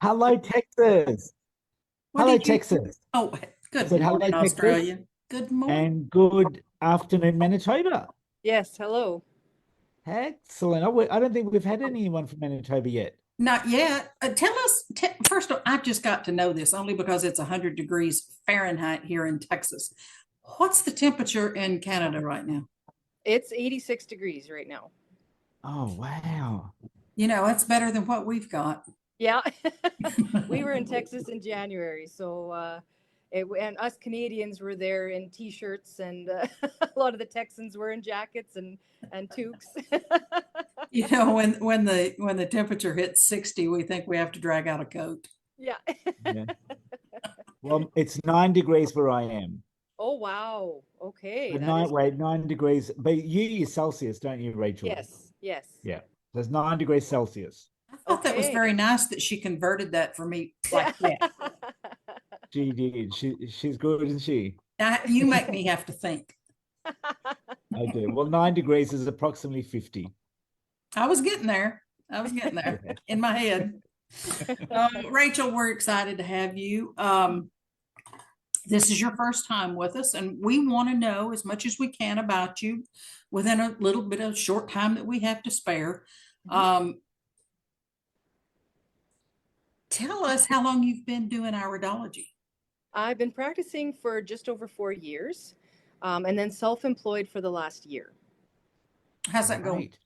Hello, Texas. What Hello, did you? Texas. Oh, I good said hello, morning, Texas, Australia. Good morning. and good afternoon, Manitoba. Yes, hello. Excellent. I don't think we've had anyone from Manitoba yet. Not yet. Tell us, first of all, I just got to know this only because it's 100 degrees Fahrenheit here in Texas. What's the temperature in Canada right now? It's 86 degrees right now. Oh, wow. It's better than what we've got. Yeah. We were in Texas in January, so and us Canadians were there in t-shirts and a lot of the Texans were in jackets and toques. When the temperature hits 60, we think we have to drag out a coat. Yeah. Yeah. Well, it's 9 degrees where I am. Oh wow. Okay, But that is 9 degrees. But you use Celsius, don't you, Rachel? yes, yes. Yeah. There's 9 degrees Celsius. I thought that was Okay. very nice that she converted that for me like that. She did. She's good, isn't she? You make me have to think. I do. Well, 9 degrees is approximately 50. I was getting there. I was getting there in my head. Rachel, we're excited to have you. This is your first time with us, and we want to know as much as we can about you within a little bit of short time that we have to spare. Tell us how long you've been doing iridology. I've been practicing for just over 4 years, and then self-employed for the last year. How's that going? Great.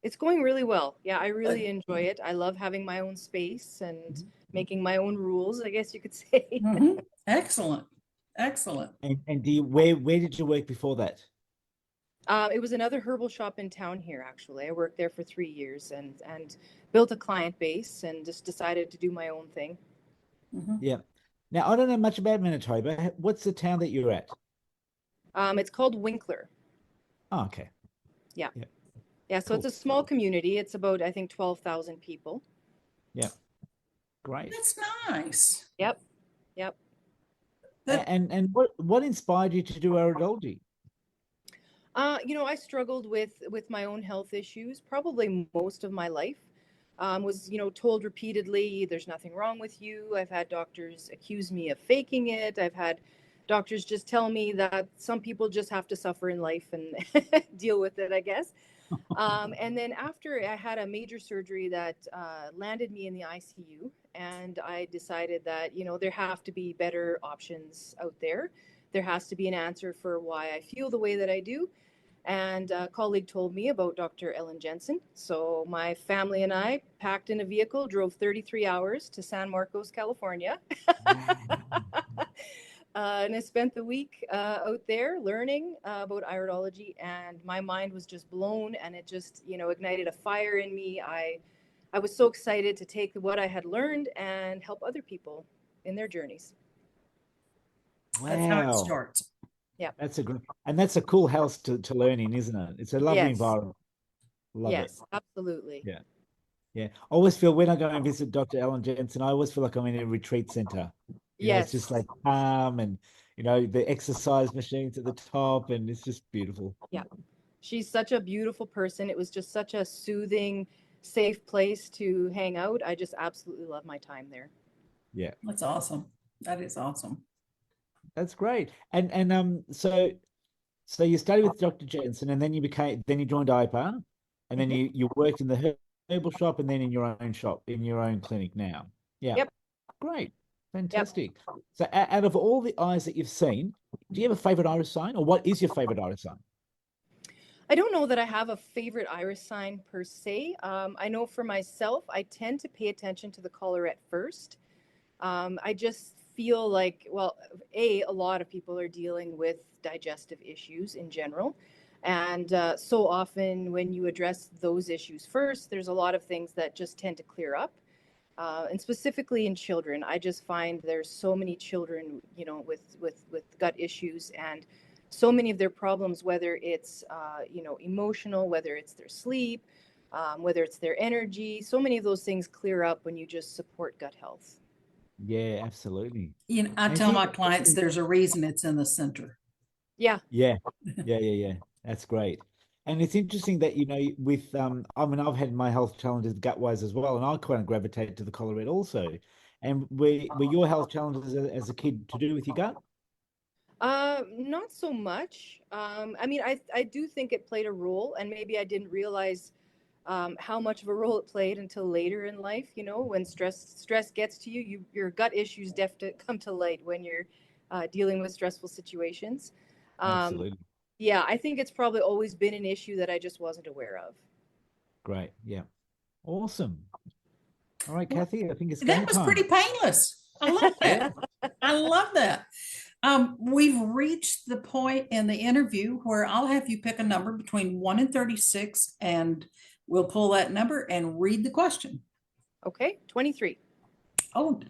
It's going really well. Yeah, I really enjoy it. I love having my own space and making my own rules, I guess you could say. Excellent. Excellent. And where did you work before that? It was another herbal shop in town here, actually. I worked there for 3 years and built a client base and just decided to do my own thing. Yeah. Now, I don't know much about Manitoba. What's the town that you're at? It's called Winkler. Oh, okay. Yeah. Yeah. Yeah, so it's Cool. a small community. It's about, I think, 12,000 people. Yeah. Great. That's nice. Yep. Yep. And what inspired you to do iridology? I struggled with my own health issues probably most of my life. Was told repeatedly, there's nothing wrong with you. I've had doctors accuse me of faking it. I've had doctors just tell me that some people just have to suffer in life and deal with it, I guess. And then after I had a major surgery that landed me in the ICU, and I decided that there have to be better options out there. There has to be an answer for why I feel the way that I do. And a colleague told me about Dr. Ellen Jensen. So my family and I packed in a vehicle, drove 33 hours to San Marcos, California. And I spent the week out there learning about iridology, and my mind was just blown, and it just, ignited a fire in me. I was so excited to take what I had learned and help other people in their journeys. That's how it Wow. starts. Yeah. That's a cool house to learn in, isn't it? It's a lovely Yes. environment. Love it. Yes, absolutely. Yeah. Yeah. I always feel when I go and visit Dr. Ellen Jensen, I always feel like I'm in a retreat center. It's just Yes. like calm and the exercise machines at the top, and it's just beautiful. Yeah. She's such a beautiful person. It was just such a soothing, safe place to hang out. I just absolutely love my time there. Yeah. That's awesome. That is awesome. That's great. So you studied with Dr. Jensen, and then you joined IPA, and then Mhm. you worked in the herbal shop, and then in your own shop, in your own clinic now. Yeah. Yep. Great. Yep. Fantastic. So out of all the eyes that you've seen, do you have a favorite iris sign, or what is your favorite iris sign? I don't know that I have a favorite iris sign per se. I know for myself, I tend to pay attention to the collarette first. I just feel like, well, a lot of people are dealing with digestive issues in general. And so often when you address those issues first, there's a lot of things that just tend to clear up. And specifically in children, I just find there's so many children, with gut issues, and so many of their problems, whether it's, emotional, whether it's their sleep, whether it's their energy, so many of those things clear up when you just support gut health. Yeah, absolutely. I And tell see, my clients there's a reason it's in the center. Yeah. yeah, yeah. That's great. And it's interesting that, with I mean, I've had my health challenges gut wise as well, and I kind of gravitate to the collar red also. And were your health challenges as a kid to do with your gut? Not so much. I mean, I do think it played a role, and maybe I didn't realize how much of a role it played until later in life. You know, when stress gets to you, your gut issues definitely come to light when you're dealing with stressful situations. Um, Absolutely. yeah, I think it's probably always been an issue that I just wasn't aware of. Great. Yeah. Awesome. All right, Well, Kathy, I think it's that game was pretty time. painless. I love Yeah. that. I love that. We've reached the point in the interview where I'll have you pick a number between 1 and 36, and we'll pull that number and read the question. Okay, 23. Oh,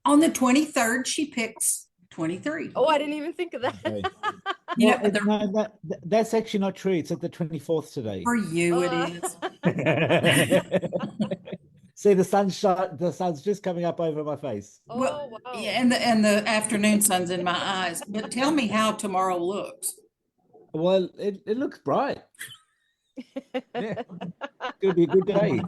on the 23rd, she picks 23. Oh, I didn't even think of Okay. that. You Well, know, no, that's actually not true. It's at the 24th today. for you, it Uh, is. See, the sun's just coming up over my face. Well, oh, yeah, wow. and the afternoon sun's in my eyes. But tell me how tomorrow looks. Well, it looks bright. Yeah, it's gonna be a good day.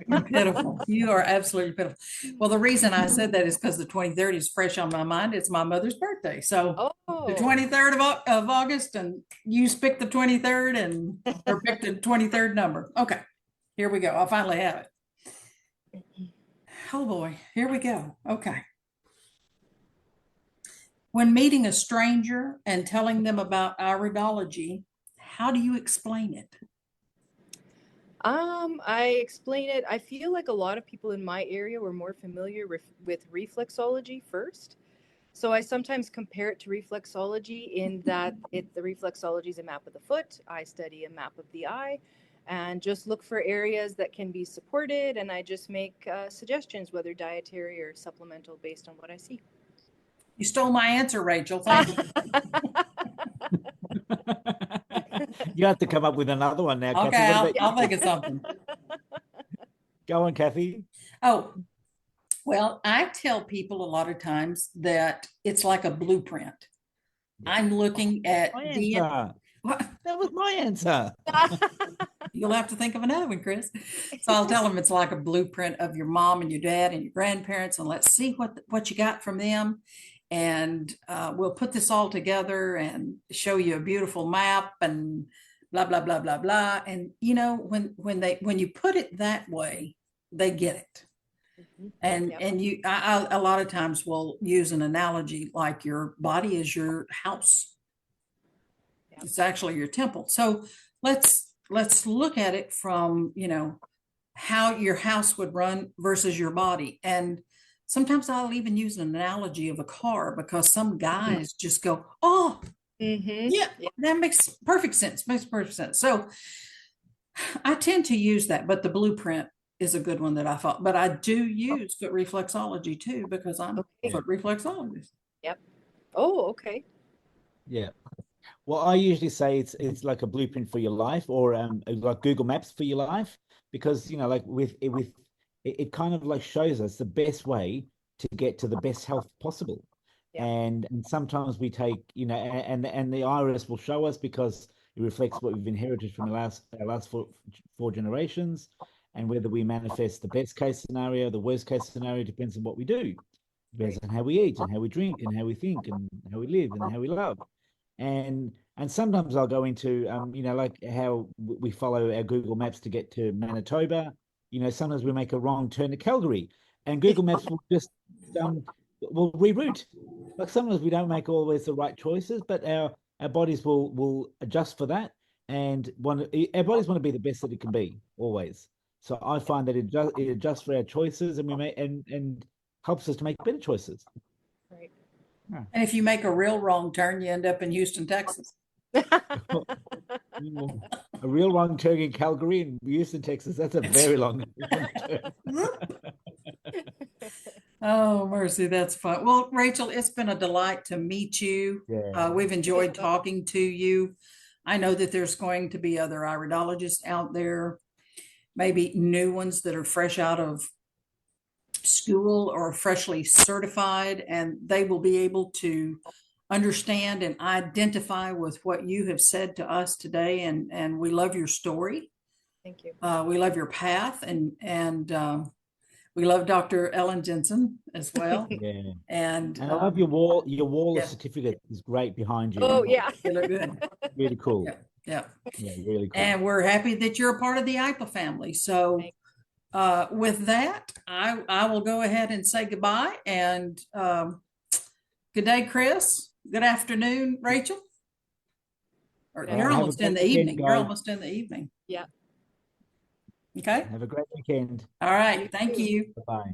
You're pitiful. You are absolutely pitiful. Well, the reason I said that is because the 23rd is fresh on my mind. It's my mother's birthday. So the Oh, 23rd of August, and you picked the 23rd and or picked the 23rd number. Okay, here we go. I finally have it. Oh boy, here we go. Okay. When meeting a stranger and telling them about iridology, how do you explain it? I explain it. I feel like a lot of people in my area were more familiar with reflexology first. So I sometimes compare it to reflexology in that the reflexology is a map of the foot. I study a map of the eye and just look for areas that can be supported. And I just make suggestions, whether dietary or supplemental, based on what I see. You stole my answer, Rachel. Thank you. You have to come up with another one now, Kathy. Okay, What I'll, about I'll you? think of something. Go on, Kathy. Oh, well, I tell people a lot of times that it's like a blueprint. Yeah. I'm looking at My DNA. answer. That was my answer. You'll have to think of another one, Chris. So I'll tell them it's like a blueprint of your mom and your dad and your grandparents, and let's see what you got from them. And we'll put this all together and show you a beautiful map and blah blah blah blah blah. And you know, when you put it that way, they get it. And Yep. I a lot of times will use an analogy like your body is your house. Yep. It's actually your temple. So let's look at it from, you know, how your house would run versus your body. And sometimes I'll even use an analogy of a car because some guys just go, oh, yeah, that makes perfect sense. Makes perfect sense. So I tend to use that, but the blueprint is a good one that I thought. But I do use foot reflexology too because I'm a Okay. foot reflexologist. Yep. Oh, okay. Yeah. Well, I usually say it's like a blueprint for your life, or like Google Maps for your life, because like it kind of like shows us the best way to get to the best health possible. Yeah. And sometimes we take, and the iris will show us because it reflects what we've inherited from our last four generations, and whether we manifest the best case scenario, the worst case scenario depends on what we do. Depends on how we eat and how we drink and how we think and how we live and how we love. And sometimes I'll go into like how we follow our Google Maps to get to Manitoba. Sometimes we make a wrong turn to Calgary, and Google Maps will just will reroute. Like sometimes we don't make always the right choices, but our bodies will adjust for that, and our bodies want to be the best that it can be always. So I find that it adjusts for our choices, and we make and helps us to make better choices. Right. And if you make a real wrong turn, you end up in Houston, Texas. A real wrong turn in Calgary and Houston, Texas. That's a very long turn. Oh, mercy, that's fun. Well, Rachel, it's been a delight to meet you. Yeah. We've enjoyed talking to you. I know that there's going to be other iridologists out there, maybe new ones that are fresh out of school or freshly certified, and they will be able to understand and identify with what you have said to us today, and we love your story. Thank you. We love your path, and we love Dr. Ellen Jensen as well. Yeah. And I love your wall. Your wall yeah. of certificate is great behind you. Oh yeah. They look good. Really cool. Yeah. Yeah. Yeah, really cool. And we're happy that you're a part of the IPA family. So with that, I will go ahead and say goodbye, and good day, Chris. Good afternoon, Rachel. Or Yeah. you're Have a almost in great the weekend, evening. You're guys. almost in the evening. Yeah. Okay. Have a great weekend. All right. Thank you. Bye-bye.